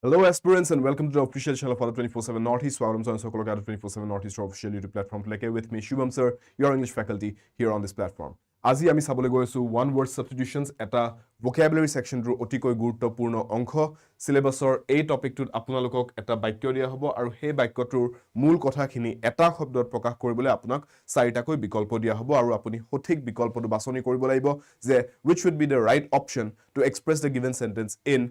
Hello, aspirants, and welcome to the official channel for the 24/7 Northeast. Welcome to the 24/7 Northeast official YouTube platform. With me, Shubham sir, your English faculty here on this platform. আজি আমি চাবলৈ গৈ আছো one word substitutions এটা vocabulary সেকশনৰ অতিকৈ গুৰুত্বপূৰ্ণ অংশ সিলেবাসৰ এই টপিকটোত আপোনালোকক এটা বাক্য দিয়া হ'ব আৰু সেই বাক্যটোৰ মূল কথাখিনি এটা শব্দত প্ৰকাশ কৰিবলৈ আপোনাক চাৰিটাকৈ বিকল্প দিয়া হ'ব আৰু আপুনি সঠিক বিকল্পটো বাছনি কৰিব লাগিব যে which would be the right option to express the given sentence in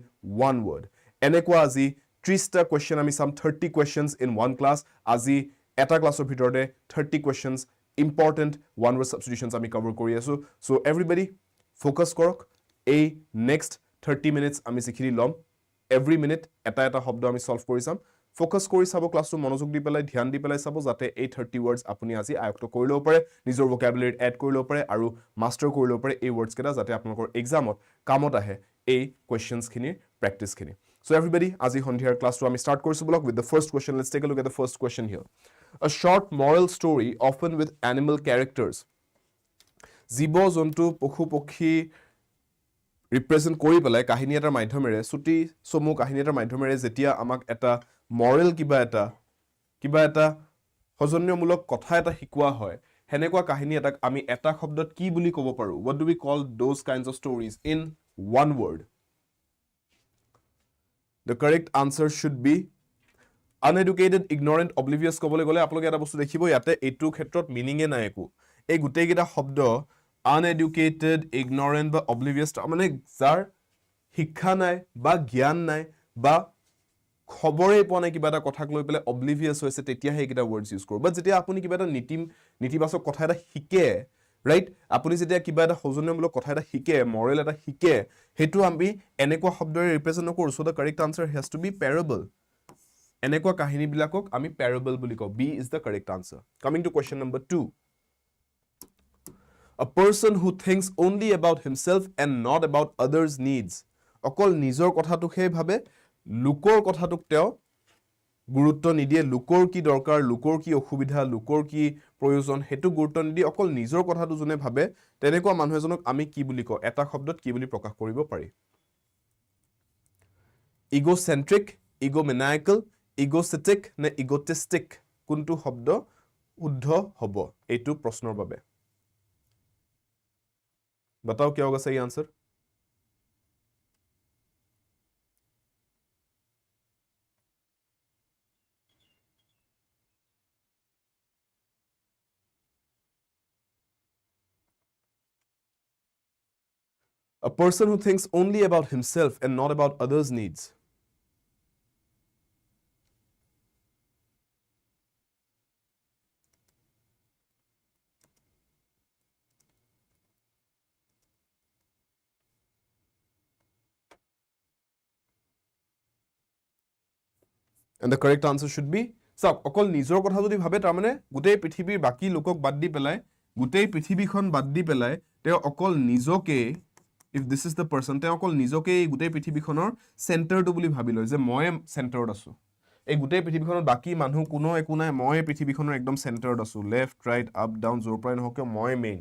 one word. এনেকুৱা আজি 30টা কোৱেশ্চন আমি চাম 30 কোৱেশ্চনস ইন ওয়ান ক্লাস আজি এটা ক্লাসৰ ভিতৰতে 30 questions important one word substitutions আমি cover কৰি আছো so everybody focus কৰক এই next 30 minutes আমি শিখিনি লম every minute এটা এটা শব্দ আমি solve কৰি চাম focus কৰি চাব ক্লাসটো মনোযোগ দি পেলাই ধ্যান দি পেলাই চাব যাতে এই 30 words আপুনি আজি আয়ত্ত কৰি ল'ব পাৰে নিজৰ vocabulary add কৰি ল'ব পাৰে আৰু master কৰি ল'ব পাৰে এই words কেটা যাতে আপোনালোকৰ examত কামত আহে এই questions খিনি practice খিনি so everybody আজি সন্ধিয়াৰ ক্লাসটো আমি start কৰিছো block with the first question. Let's take a look at the first question here. A short moral story often with animal characters. জীৱ জন্তু পশু পক্ষী ৰিপ্ৰেজেন্ট কৰি পেলাই কাহিনী এটাৰ মাধ্যমেৰে ছুটি সমু কাহিনী এটাৰ মাধ্যমেৰে যেতিয়া আমাক এটা মৰেল কিবা এটা সজন্যমূলক কথা এটা শিকোৱা হয় হেনেকুৱা কাহিনী এটাক আমি এটা শব্দত কি বুলি ক'ব পাৰো what do we call those kinds of stories in one word? The correct answer should be uneducated, ignorant, oblivious কবলৈ গলে আপোনালোকে এটা বস্তু দেখিব ইয়াতে এইটো ক্ষেত্ৰত মিনিংয়ে নাই একো এই গুটেই কেইটা শব্দ uneducated, ignorant বা oblivious মানে যাৰ শিক্ষা নাই বা জ্ঞান নাই বা খবৰেই পোৱা নাই কিবা এটা কথাক লৈ পেলাই oblivious হৈছে তেতিয়া হে কিটা words ইউজ কৰিব বাট যেতিয়া আপুনি কিবা এটা নীতিবাচক কথা এটা শিকে ৰাইট আপুনি যেতিয়া কিবা এটা সজনীয়মূলক কথা এটা শিকে মৰেল এটা শিকে হেতু আমি এনেকুৱা শব্দৰে ৰিপ্ৰেজেন্ট নকৰো so the correct answer has to be parable. এনেকুৱা কাহিনী বিলাকক আমি parable বুলি কওঁ B is the correct answer. Coming to question number 2. A person who thinks only about himself and not about others' needs. অকল নিজৰ কথাটোকহে ভাবে লোকৰ কথাটোক তেওঁ গুৰুত্ব নিদিয়ে লোকৰ কি দৰকাৰ লোকৰ কি অসুবিধা লোকৰ কি প্ৰয়োজন হেতু গুৰুত্ব নিদিয়ে অকল নিজৰ কথাটো জনে ভাবে তেনেকুৱা মানুহ এজনক আমি কি বুলি কওঁ এটা শব্দত কি বুলি প্ৰকাশ কৰিব পাৰি egocentric, egomaniacal, egocentric নে egotistic কোনটো শব্দ শুদ্ধ হ'ব এইটো প্ৰশ্নৰ বাবে बताओ क्या होगा सही answer A person who thinks only about himself and not about others' needs. And the correct answer should be সব অকল নিজৰ কথা যদি ভাবে তাৰ মানে গোটেই পৃথিৱীৰ বাকি লোকক বাদ দি পেলাই গোটেই পৃথিৱীখন বাদ দি পেলাই তেওঁ অকল নিজকে if this is the person তেওঁ অকল নিজকে এই গোটেই পৃথিৱীখনৰ চেন্টাৰটো বুলি ভাবি লয় যে মই চেন্টাৰত আছো এই গোটেই পৃথিৱীখনৰ বাকি মানুহ কোনো একো নাই মই পৃথিৱীখনৰ একদম চেন্টাৰত আছো লেফট ৰাইট আপ ডাউন জোৰ প্ৰায় নহক মই মেইন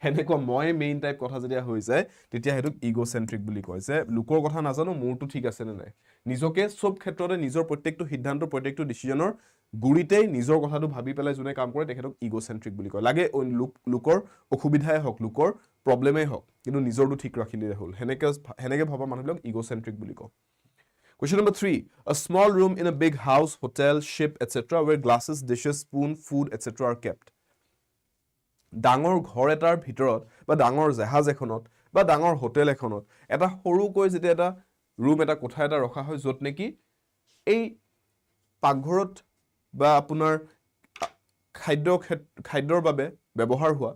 হেনেকুৱা মই মেইন টাইপ কথা যদি হৈ যায় তেতিয়া হেতুক ইগোসেন্ট্ৰিক বুলি কয় যে লোকৰ কথা নাজানো মোৰটো ঠিক আছে নে নাই নিজকে সব ক্ষেত্ৰতে নিজৰ প্ৰত্যেকটো সিদ্ধান্ত প্ৰত্যেকটো ডিসিজনৰ গুৰিতে নিজৰ কথাটো ভাবি পেলাই জনে কাম কৰে তেখেতক ইগোসেন্ট্ৰিক বুলি কয় লাগে লোকৰ অসুবিধাই হক লোকৰ প্ৰবলেমে হক কিন্তু নিজৰটো ঠিক ৰাখিলে হ'ল হেনেকে ভাবা মানুহবিলাক ইগোসেন্ট্ৰিক বুলি কয় Question number 3. A small room in a big house, hotel, ship, etc. where glasses, dishes, spoon, food, etc. are kept. ডাঙৰ ঘৰ এটাৰ ভিতৰত বা ডাঙৰ জাহাজ এখনত বা ডাঙৰ হোটেল এখনত এটা সৰুকৈ যেতিয়া এটা ৰুম এটা কোঠা এটা ৰখা হয় যত নেকি এই পাকঘৰত বা আপোনাৰ খাদ্যৰ বাবে ব্যৱহাৰ হোৱা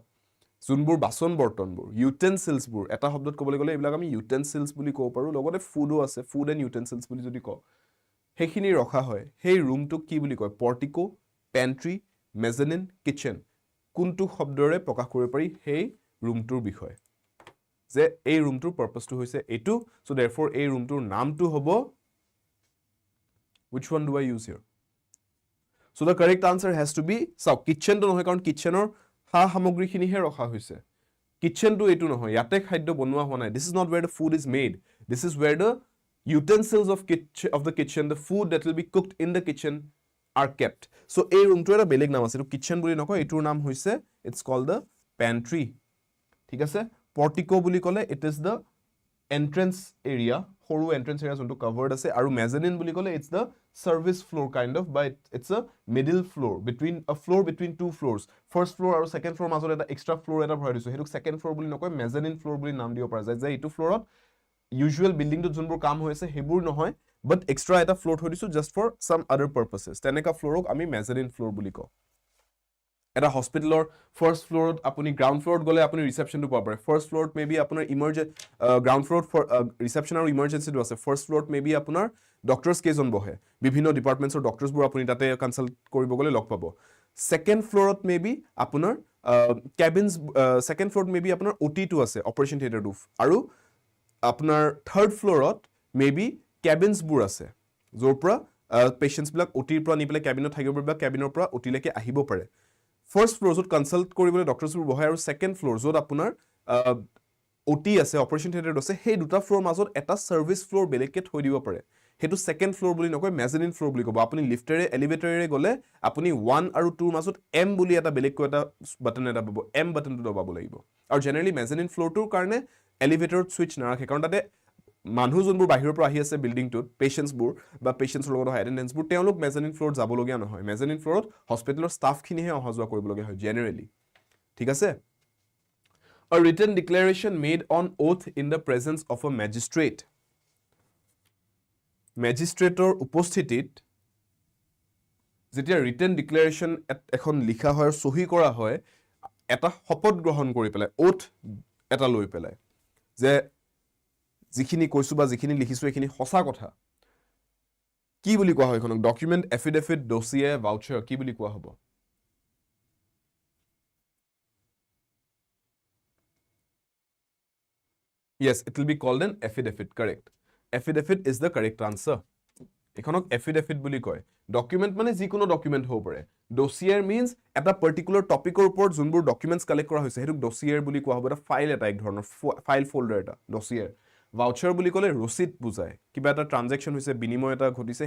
যোনবোৰ বাচন বৰ্তনবোৰ ইউটেনসিলছবোৰ এটা শব্দত ক'বলৈ গ'লে এইবিলাক আমি ইউটেনসিলছ বুলি ক'ব পাৰো লগতে ফুডো আছে ফুড এণ্ড ইউটেনসিলছ বুলি যদি কওঁ সেইখিনি ৰখা হয় সেই ৰুমটোক কি বুলি কয় পৰ্টিকো পেন্ট্ৰি মেজানিন কিচেন কোনটো শব্দৰে প্ৰকাশ কৰিব পাৰি সেই ৰুমটোৰ বিষয় যে এই ৰুমটোৰ পাৰপাসটো হৈছে এটো সো देयरफॉर এই ৰুমটোৰ নামটো হ'ব which one do I use here so the correct answer has to be so kitchen to নহয় কাৰণ কিচেনৰ হা সামগ্ৰীখিনিহে ৰখা হৈছে কিচেন to এটো নহয় ইয়াতে খাদ্য বনোৱা হোৱা নাই this is not where the food is made this is where the utensils of the kitchen, the food that will be cooked in the kitchen are kept. So এই roomটো এটা বেলেগ নাম আছে, এটো kitchen বুলি নকয়, এটোৰ নাম হৈছে it's called the pantry. ঠিক আছে, portico বুলি ক'লে it is the entrance area, সৰু entrance area যোনটো covered আছে, আৰু mezzanine বুলি ক'লে it's the service floor kind of, but it's a middle floor, between two floors. First floor আৰু second floor মাজত এটা extra floor এটা ভৰাই দিছো, হেতুক second floor বুলি নকয়, mezzanine floor বুলি নাম দিব পৰা যায়, যে এইটো ফ্লোৰত usual building to যোনবোৰ কাম হৈ আছে হেবুৰ নহয়, but extra এটা floor থৈ দিছো just for some other purposes. তেনেকা ফ্লোৰক আমি mezzanine floor বুলি কওঁ। এটা হস্পিটেলৰ ফাৰ্ষ্ট ফ্লোৰত আপুনি গ্ৰাউণ্ড ফ্লোৰত গ'লে আপুনি ৰিসেপশনটো পাব পাৰে। ফাৰ্ষ্ট ফ্লোৰত মেবি আপোনাৰ গ্ৰাউণ্ড ফ্লোৰত ৰিসেপশন আৰু ইমাৰ্জেন্সিটো আছে। ফাৰ্ষ্ট ফ্লোৰত মেবি আপোনাৰ ডক্টৰছ কেইজন বহে, বিভিন্ন ডিপাৰ্টমেণ্টছৰ ডক্টৰছবোৰ আপুনি তাতে কনসাল্ট কৰিব গ'লে লগ পাব। সেকেন্ড ফ্লোৰত মেবি আপোনাৰ কেবিনছ, সেকেন্ড ফ্লোৰত মেবি আপোনাৰ OT2 আছে, অপাৰেশ্যন থিয়েটাৰটো, আৰু আপোনাৰ থাৰ্ড ফ্লোৰত মেবি কেবিনছবোৰ আছে, য'ৰ পৰা পেচেণ্টছবিলাক OTৰ পৰা নি পেলাই কেবিনত থাকিব পাৰে বা কেবিনৰ পৰা OTলৈকে আহিব পাৰে। ফাৰ্ষ্ট ফ্লোৰ য'ত কনসাল্ট কৰিবলৈ ডক্টৰছবোৰ বহে, আৰু সেকেন্ড ফ্লোৰ য'ত আপোনাৰ OT আছে, অপাৰেশ্যন থিয়েটাৰ আছে, সেই দুটা ফ্লোৰ মাজত এটা সাৰ্ভিস ফ্লোৰ বেলেগকে থৈ দিব পাৰে। হেতু সেকেন্ড ফ্লোৰ বুলি নকয়, মেজানিন ফ্লোৰ বুলি ক'ব। আপুনি লিফটেৰে এলিভেটৰেৰে গ'লে আপুনি 1 আৰু 2 মাজত M বুলি এটা বেলেগকৈ এটা বাটন এটা পাব, M বাটনটো দবাব লাগিব। আৰু জেনেৰেলি মেজানিন ফ্লোৰটোৰ কাৰণে এলিভেটৰত সুইচ নাৰাখে, কাৰণ তাতে মানুহ যোনবোৰ বাহিৰৰ পৰা আহি আছে বিল্ডিংটোত, পেচেণ্টছবোৰ বা পেচেণ্টছৰ লগত অহা এটেণ্ডেন্সবোৰ, তেওঁলোক মেজানিন ফ্লোৰত যাবলগীয়া নহয়। মেজানিন ফ্লোৰত হস্পিটেলৰ ষ্টাফখিনিহে অহা যোৱা কৰিবলগীয়া হয় জেনেৰেলি। ঠিক আছে। A written declaration made on oath in the presence of a magistrate. Magistrateৰ উপস্থিতিত যেতিয়া written declaration এখন লিখা হয় আৰু সহি কৰা হয়, এটা শপত গ্ৰহণ কৰি পেলাই, oath এটা লৈ পেলাই, যে যিখিনি কৈছো বা যিখিনি লিখিছো এইখিনি সঁচা কথা, কি বুলি কোৱা হয় এখনক? ডকুমেণ্ট, এফিডেভিট, ডছিয়ে, ভাউচাৰ, কি বুলি কোৱা হ'ব? Yes, it will be called an affidavit, correct. Affidavit is the correct answer. এখনক affidavit বুলি কয়। ডকুমেণ্ট মানে যিকোনো ডকুমেণ্ট হ'ব পাৰে। ডছিয়াৰ মিন্স এটা পাৰ্টিকুলাৰ টপিকৰ ওপৰত যোনবোৰ ডকুমেণ্টছ কালেক্ট কৰা হৈছে সেইটোক ডছিয়াৰ বুলি কোৱা হ'ব। এটা ফাইল, এটা এক ধৰণৰ ফাইল ফল্ডাৰ এটা ডছিয়াৰ। ভাউচাৰ বুলি ক'লে ৰচিদ বুজায়, কিবা এটা ট্ৰানজেকশ্যন হৈছে, বিনিময় এটা ঘটিছে,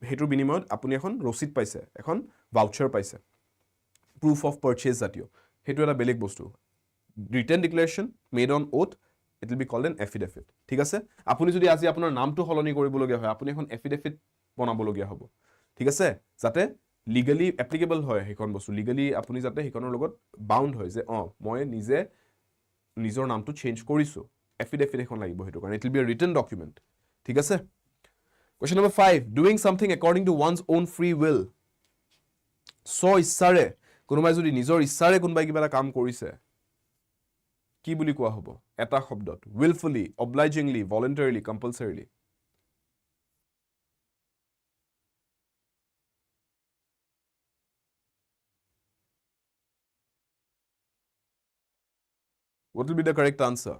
সেইটোৰ বিনিময়ত আপুনি এখন ৰচিদ পাইছে, এখন ভাউচাৰ পাইছে, প্ৰুফ অফ পাৰ্চেজ জাতীয়, সেইটো এটা বেলেগ বস্তু। written declaration made on oath, it will be called an affidavit. ঠিক আছে। আপুনি যদি আজি আপোনাৰ নামটো সলনি কৰিবলগীয়া হয়, আপুনি এখন এফিডেভিট বনাবলগীয়া হ'ব। ঠিক আছে, যাতে লিগালি এপ্লিকেবল হয় সেইখন বস্তু, লিগালি আপুনি যাতে সেইখনৰ লগত বাউণ্ড হয়, যে মই নিজে নিজৰ নামটো চেঞ্জ কৰিছো, এফিডেভিট এখন লাগিব সেইটো কাৰণে। It will be a written document. ঠিক আছে। Question number 5, doing something according to one's own free will. ইচ্ছাৰে, কোনোবাই যদি নিজৰ ইচ্ছাৰে কোনোবাই কিবা এটা কাম কৰিছে, কি বুলি কোৱা হ'ব এটা শব্দত? willfully, obligingly, voluntarily, compulsorily. What will be the correct answer?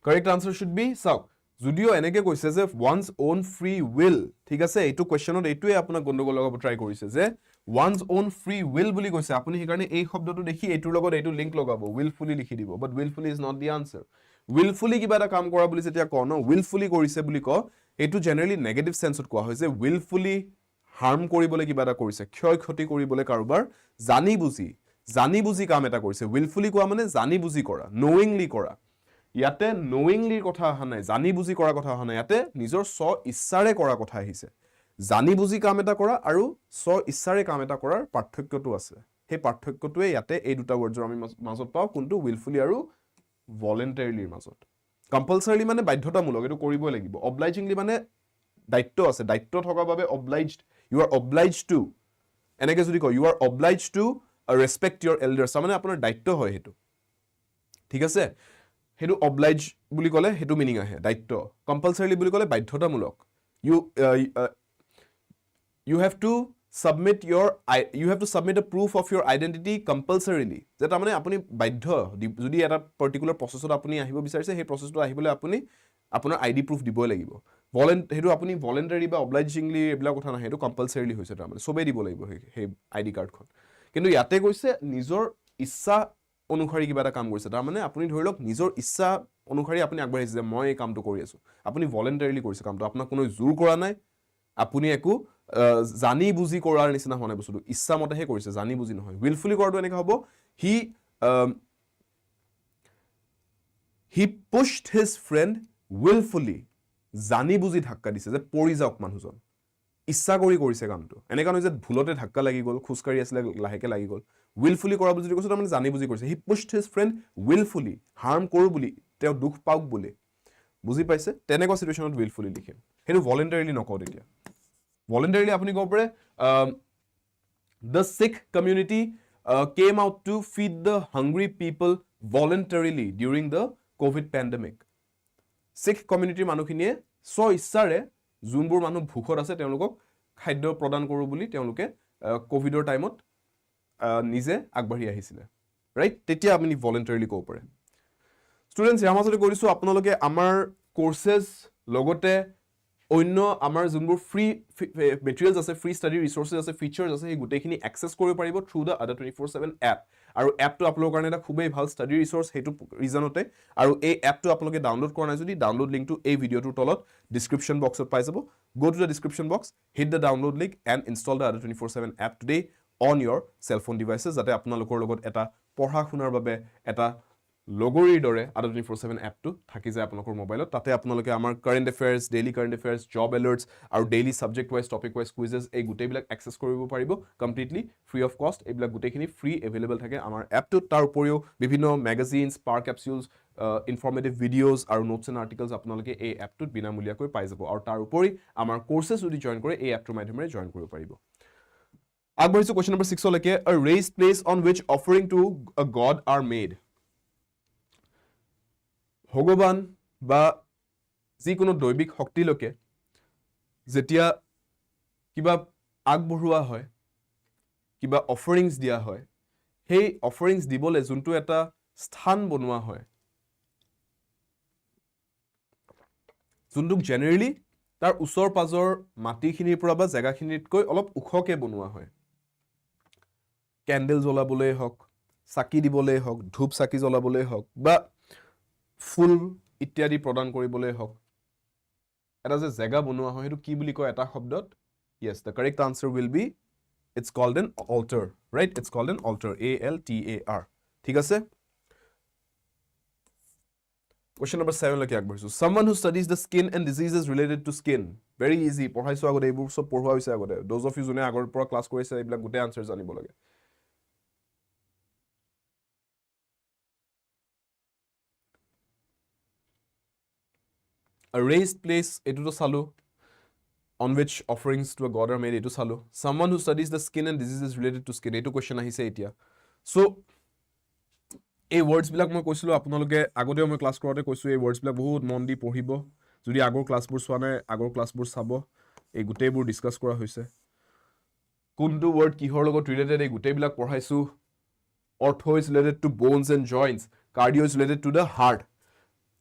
Correct answer should be, চাওক, যদিও এনেকে কৈছে যে ওৱানছ ওন ফ্ৰী উইল, ঠিক আছে, এইটো কুৱেশ্যনত এইটোৱে আপোনাক গণ্ডগোল লগাব ট্ৰাই কৰিছে, যে ওৱানছ ওন ফ্ৰী উইল বুলি কৈছে, আপুনি সেইকাৰণে এই শব্দটো দেখি এইটোৰ লগত এইটো লিংক লগাব, উইলফুলি লিখি দিব, বাট উইলফুলি ইজ নট দি আনচাৰ। উইলফুলি কিবা এটা কাম কৰা বুলি যেতিয়া কওঁ ন, উইলফুলি কৰিছে বুলি কওঁ, এইটো জেনেৰেলি নেগেটিভ চেন্সত কোৱা হয়, যে উইলফুলি হাৰ্ম কৰিবলৈ কিবা এটা কৰিছে, ক্ষয় ক্ষতি কৰিবলৈ কাৰোবাৰ জানি বুজি কাম এটা কৰিছে। উইলফুলি কোৱা মানে জানি বুজি কৰা, ন'ৱিংলি কৰা। ইয়াতে ন'ৱিংলিৰ কথা অহা নাই, জানি বুজি কৰা কথা অহা নাই, ইয়াতে নিজৰ ইচ্ছাৰে কৰা কথা আহিছে। জানি বুজি কাম এটা কৰা আৰু ইচ্ছাৰে কাম এটা কৰাৰ পাৰ্থক্যটো আছে। সেই পাৰ্থক্যটোৱে ইয়াতে এই দুটা ৱৰ্ডৰ আমি মাজত পাওঁ, কোনটো? উইলফুলি আৰু ভলেণ্টাৰীলিৰ মাজত। কম্পালচাৰিলি মানে বাধ্যতামূলক, এইটো কৰিবই লাগিব। অবলাইজিংলি মানে দায়িত্ব আছে, দায়িত্ব থকাৰ বাবে obliged, you are obliged to, এনেকে যদি কয় you are obliged to respect your elders, মানে আপোনাৰ দায়িত্ব হয় সেইটো। ঠিক আছে, সেইটো অবলাইজ বুলি ক'লে সেইটো মিনিং আহে, দায়িত্ব। কম্পালচাৰিলি বুলি ক'লে বাধ্যতামূলক। You have to submit a proof of your identity compulsorily, যে তাৰমানে আপুনি বাধ্য, যদি এটা পাৰ্টিকুলাৰ প্ৰচেছত আপুনি আহিব বিচাৰিছে, সেই প্ৰচেছটো আহিবলৈ আপুনি আপোনাৰ আইডি প্ৰুফ দিবই লাগিব সেইটো আপুনি ভলেণ্টাৰী বা অবলাইজিংলি এইবিলাক কথা নহয় সেইটো কম্পালচৰিলি হৈছে তাৰমানে চবেই দিব লাগিব সেই আইডি কাৰ্ডখন কিন্তু ইয়াতে কৈছে নিজৰ ইচ্ছা অনুসৰি কিবা এটা কাম কৰিছে তাৰমানে আপুনি ধৰি লওক নিজৰ ইচ্ছা অনুসৰি আপুনি আগবাঢ়িছে যে মই এই কামটো কৰি আছো আপুনি ভলেণ্টাৰীলি কৰিছে কামটো আপোনাক কোনো জোৰ কৰা নাই আপুনি একো জানি বুজি কৰাৰ নিচিনা হোৱা নাই বস্তুটো ইচ্ছা মতেহে কৰিছে জানি বুজি নহয় উইলফুলি কৰাটো এনেকৈ হ'ব he pushed his friend willfully জানি বুজি ধাক্কা দিছে যে পৰি যাওক মানুহজন ইচ্ছা কৰি কৰিছে কামটো এনেকা নহয় যে ভুলতে ধাক্কা লাগি গ'ল খোজকাঢ়ি আছিলে লাহেকে লাগি গ'ল willfully কৰা বুজি কৈছে তাৰমানে জানি বুজি কৰিছে he pushed his friend willfully harm কৰো বুলি তেওঁ দুখ পাওক বুলি বুজি পাইছে তেনেকুৱা সিচুৱেশ্যনত willfully লিখিম সেইটো voluntarily নকওঁ তেতিয়া voluntarily আপুনি ক'ব পাৰে the Sikh community came out to feed the hungry people voluntarily during the COVID pandemic Sikh community মানুহখিনিয়ে স্ব ইচ্ছাৰে যোনবোৰ মানুহ ভুখত আছে তেওঁলোকক খাদ্য প্ৰদান কৰো বুলি তেওঁলোকে কোভিডৰ টাইমত নিজে আগবাঢ়ি আহিছিলে ৰাইট তেতিয়া আপুনি voluntarily ক'ব পাৰে ষ্টুডেন্টস ইয়াৰ মাজতে কৰিছো আপোনালোকে আমাৰ কোৰ্সেস লগতে অন্য আমাৰ যোনবোৰ ফ্ৰী মেটেৰিয়েলছ আছে ফ্ৰী ষ্টাডি ৰিসোৰ্সেস আছে ফিচাৰ্স আছে এই গুটেখিনি এক্সেস কৰিব পাৰিব থ্ৰু দা ADRE 24/7 এপ আৰু এপটো আপোনালোকৰ কাৰণে এটা খুবেই ভাল ষ্টাডি ৰিসোৰ্স হেতু ৰিজনতে আৰু এই এপটো আপোনালোকে ডাউনলোড কৰা নাই যদি ডাউনলোড লিংকটো এই ভিডিওটোৰ তলত ডেসক্ৰিপচন বক্সত পাই যাব go to the description box hit the download link and install the ADRE 24/7 app today on your cell phone devices যাতে আপোনালোকৰ লগত এটা পঢ়া শুনাৰ বাবে এটা লগৰীৰ দৰে ADRE 24/7 এপটো থাকি যায় আপোনালোকৰ মোবাইলত তাতে আপোনালোকে আমাৰ কাৰেন্ট এফেয়াৰ্স ডেইলি কাৰেন্ট এফেয়াৰ্স জব এলাৰ্টস আৰু daily subject wise topic wise quizzes এই গুটেবিলাক এক্সেস কৰিব পাৰিব কমপ্লিটলি ফ্ৰী অফ কষ্ট এইবিলাক গুটেখিনি ফ্ৰী এভেইলেবল থাকে আমাৰ এপটোত তাৰ উপৰিও বিভিন্ন মেগাজিনছ পাৰ ক্যাপচুলছ ইনফৰমেটিভ ভিডিঅ'জ আৰু নোটছ এণ্ড আৰ্টিকলছ আপোনালোকে এই এপটোত বিনামূলীয়াকৈ পাই যাব আৰু তাৰ উপৰি আমাৰ কোৰ্সেস যদি জয়েন কৰে এই এপটোৰ মাধ্যমেৰে জয়েন কৰিব পাৰিব আগবাঢ়িছো কোৱেশ্চন নম্বৰ 6 লৈকে a raised place on which offering to a god are made ভগৱান বা যিকোনো দৈবিক শক্তিলৈকে যেতিয়া কিবা আগবঢ়োৱা হয় কিবা অফাৰিংছ দিয়া হয় সেই অফাৰিংছ দিবলৈ যোনটো এটা স্থান বনোৱা হয় যোনটো জেনেৰেলি তাৰ ওচৰ পাজৰ মাটিখিনিৰ পৰা বা জায়গাখিনিতকৈ অলপ ওখকে বনোৱা হয় কেন্ডেল জ্বলাবলৈ হওক চাকি দিবলৈ হওক ধূপ চাকি জ্বলাবলৈ হওক বা ফুল ইত্যাদি প্ৰদান কৰিবলৈ হওক এটা যে জায়গা বনোৱা হয় সেইটো কি বুলি কয় এটা শব্দত yes the correct answer will be it's called an altar right it's called an altar ALTAR ঠিক আছে question number 7 লৈকে আগবাঢ়িছো someone who studies the skin and diseases related to skin very easy পঢ়াইছো আগতে এইবোৰ সব পঢ়োৱা হৈছে আগতে those of you যোনে আগৰ পৰা ক্লাস কৰিছে এইবিলাক গুটে আনসাৰ জানিব লাগে a raised place etuto salu on which offerings to a god are made etu salu someone who studies the skin and diseases related to skin etu question ahise etia so এই words bilak moi koisilu apnaloke agote moi class korote koisu ei words bilak bahut mon di pohibo jodi agor class bur swa nai agor class bur sabo ei gutei bur discuss kora hoise kuntu word kihor logot related ei gutei bilak porhaisu ortho is related to bones and joints cardio is related to the heart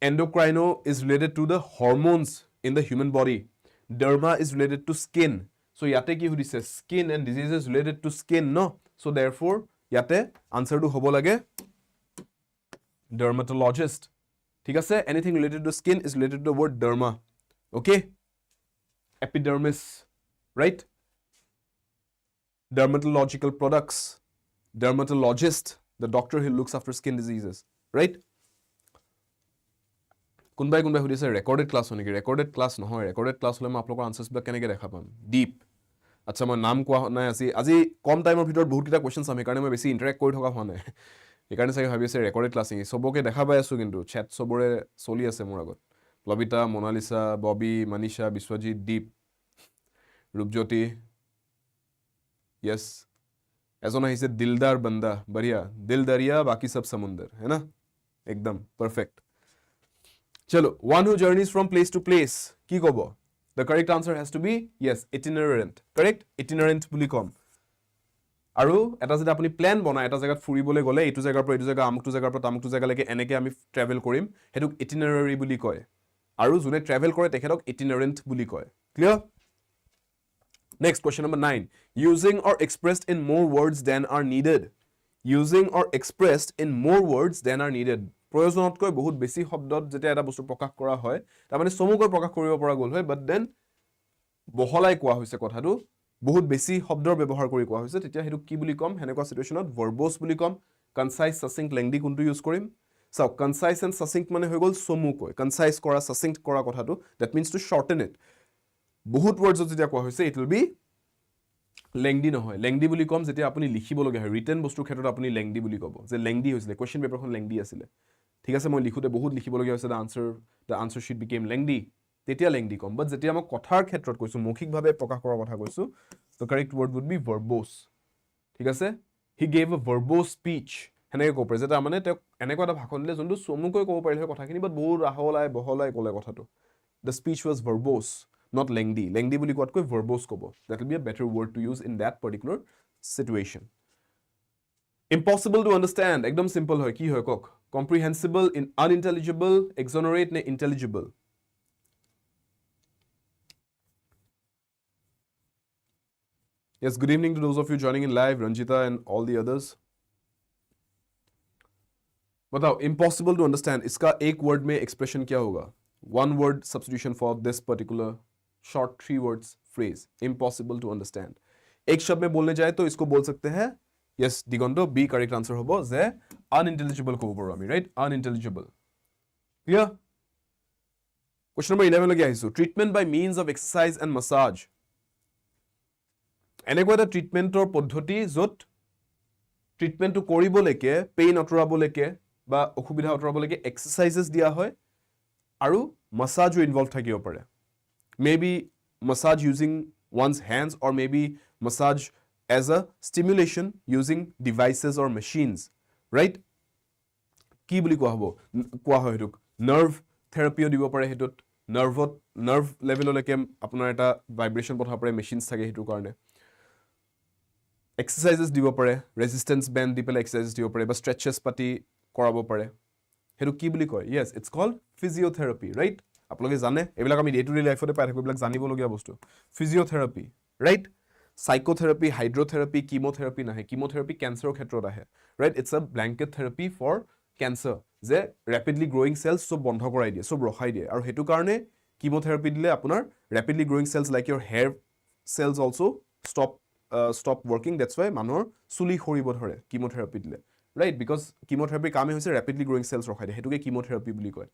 endocrino is related to the hormones in the human body derma is related to skin so yate ki hudise skin and diseases related to skin no so therefore yate answer to hobo lage dermatologist thik ase anything related to skin is related to the word derma okay epidermis right dermatological products dermatologist the doctor who looks after skin diseases right কোনবাই হুদিছে recorded class হয় নেকি recorded class নহয় recorded class হলে মই আপোনালোকৰ আনসাৰ্স বিলাক কেনেকৈ দেখা পাম ডিপ আচ্ছা মই নাম কোৱা নাই আজি কম টাইমৰ ভিতৰত বহুত কিটা কোৱেশ্চন চাম সেইকাৰণে মই বেছি ইন্টাৰেক্ট কৰি থকা হোৱা নাই সেইকাৰণে চাগে ভাবি আছে ৰেকৰ্ডেড ক্লাছ নেকি সবকে দেখা পাই আছো কিন্তু চ্যাট সবৰে চলি আছে মোৰ আগত লবিতা মোনালিসা ববি মনীষা বিশ্বজিৎ দীপ ৰূপজ্যোতি यस এজন আহিছে দিলদাৰ বন্দা বঢ়িয়া দিল দৰিয়া বাকি সব সমুন্দৰ है ना एकदम परफेक्ट चलो one who journeys from place to place ki kobo the correct answer has to be yes itinerant correct itinerant বুলি কম আৰু এটা যদি আপুনি প্ল্যান বনায় এটা জায়গাত ফুৰিবলৈ গলে এইটো জায়গাৰ পৰা এইটো জায়গা আমুকটো জায়গাৰ পৰা তামুকটো জায়গালৈকে এনেকে আমি ট্ৰেভেল কৰিম হেতুক ইটিনাৰাৰি বুলি কয় আৰু যোনে ট্ৰেভেল কৰে তেখেতক ইটিনাৰেণ্ট বুলি কয় clear Next, question number 9. Using or expressed in more words than are needed. Using or expressed in more words than are needed. প্ৰয়োজনতকৈ বহুত বেছি শব্দত যেতিয়া এটা বস্তু প্ৰকাশ কৰা হয় তাৰ মানে চমুকৈ প্ৰকাশ কৰিব পৰা গ'ল হয় বাট দেন বহলাই কোৱা হৈছে কথাটো বহুত বেছি শব্দৰ ব্যৱহাৰ কৰি কোৱা হৈছে তেতিয়া হেতু কি বুলি কম হেনেকুৱা সিচুৱেচনত verbose বুলি কম concise succinct lengthy কোনটো ইউজ কৰিম চাও concise and succinct মানে হৈ গ'ল চমুকৈ concise কৰা succinct কৰা কথাটো that means to shorten it বহুত words যেতিয়া কোৱা হৈছে it will be lengthy নহয় lengthy বুলি কম যেতিয়া আপুনি লিখিব লগা হয় written বস্তুৰ ক্ষেত্ৰত আপুনি lengthy বুলি ক'ব যে lengthy হৈছিল question paperখন lengthy আছিল ঠিক আছে মই লিখোতে বহুত লিখিব লগা হৈছে the answer sheet became lengthy তেতিয়া lengthy কম but যেতিয়া মই কথাৰ ক্ষেত্ৰত কৈছো মৌখিকভাৱে প্ৰকাশ কৰাৰ কথা কৈছো the correct word would be verbose ঠিক আছে he gave a verbose speech হেনেকৈ ক'ব পাৰে যেটা মানে তেওঁ এনেকুৱা এটা ভাষণ দিলে যোনটো চমুকৈ ক'ব পাৰিলে হয় কথাখিনি but বহুত আহলাই বহলাই ক'লে কথাটো the speech was verbose not lengthy lengthy বুলি কোৱাতকৈ verbose ক'ব that will be a better word to use in that particular situation impossible to understand একদম simple হয় কি হয় কক comprehensible in unintelligible exonerate নে intelligible yes good evening to those of you joining in live Ranjita and all the others बताओ impossible to understand इसका एक word में expression क्या होगा one word substitution for this particular short 3 words phrase impossible to understand एक शब्द में बोलने जाए तो इसको बोल सकते हैं yes दिगंतो B correct answer होबो जे unintelligible को बोल रहा right unintelligible clear question number 11 लगे आइसु treatment by means of exercise and massage এনেকুৱা এটা ট্ৰিটমেন্টৰ পদ্ধতি যত ট্ৰিটমেন্টটো কৰিবলৈকে পেইন অটৰাবলৈকে বা অসুবিধা অটৰাবলৈকে এক্সাৰসাইজেস দিয়া হয় আৰু মাসাজও ইনভলভ থাকিব পাৰে maybe massage using one's hands or maybe massage as a stimulation using devices or machines right কি বুলি কোৱা হয় হেতুক nerve therapy দিব পাৰে হেতুত nerve level লৈকে আপোনাৰ এটা ভাইব্ৰেচন পঠাব পাৰে মেচিনছ থাকে হেতু কাৰণে exercises দিব পাৰে resistance band দি পেলাই exercises দিব পাৰে বা stretches পাতি কৰাব পাৰে হেতু কি বুলি কয় yes it's called physiotherapy right আপোনালোকে জানে এবিলাক আমি ডে টু ডে লাইফতে পাই থাকো এবিলাক জানিব লগিয়া বস্তু physiotherapy right psychotherapy hydrotherapy chemotherapy নাহে chemotherapy cancer ক্ষেত্ৰত আহে right it's a blanket therapy for cancer যে rapidly growing cells সব বন্ধ কৰাই দিয়ে সব ৰখাই দিয়ে আৰু হেতু কাৰণে chemotherapy দিলে আপোনাৰ rapidly growing cells like your hair cells also stop working that's why মানুহৰ চুলি খৰিব ধৰে chemotherapy দিলে right because chemotherapy কামে হৈছে rapidly growing cells ৰখাই দিয়ে হেতুকে chemotherapy বুলি কয়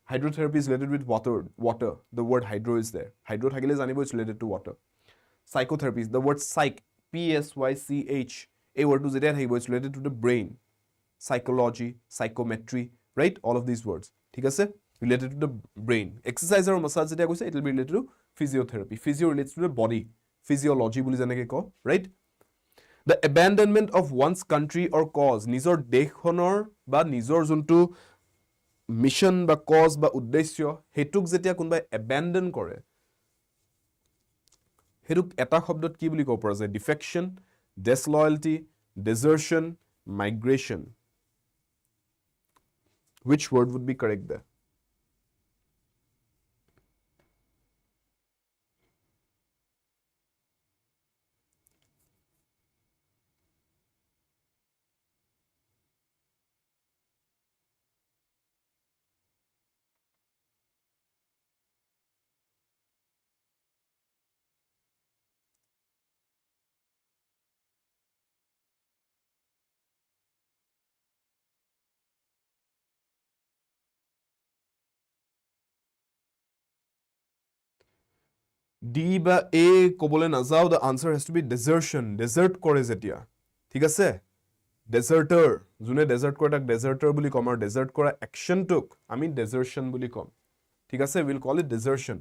hydrotherapy is related with water the word hydro is there hydro থাকিলে জানিব is related to water psychotherapy the word psych PSYCH এই wordটো যেতিয়া থাকিব is related to the brain psychology psychometry right all of these words ঠিক আছে related to the brain exercise আৰু massage যেতিয়া কৈছে it will be related to physiotherapy physio relates to the body physiology বুলি জানেকে ক right the abandonment of one's country or cause নিজৰ দেশখনৰ বা নিজৰ যোনটো মিশন বা কজ বা উদ্দেশ্য হেতুক যেতিয়া কোনবাই abandon কৰে হেতুক এটা শব্দত কি বুলি ক'ব পৰা যায় defection disloyalty desertion migration which word would be correct there D বা A কবলে নাযাও the answer has to be desertion desert কৰে যেতিয়া ঠিক আছে deserter যোনে desert কৰে তাক deserter বুলি কম আৰু desert কৰা actionটোক আমি desertion বুলি কম ঠিক আছে we'll call it desertion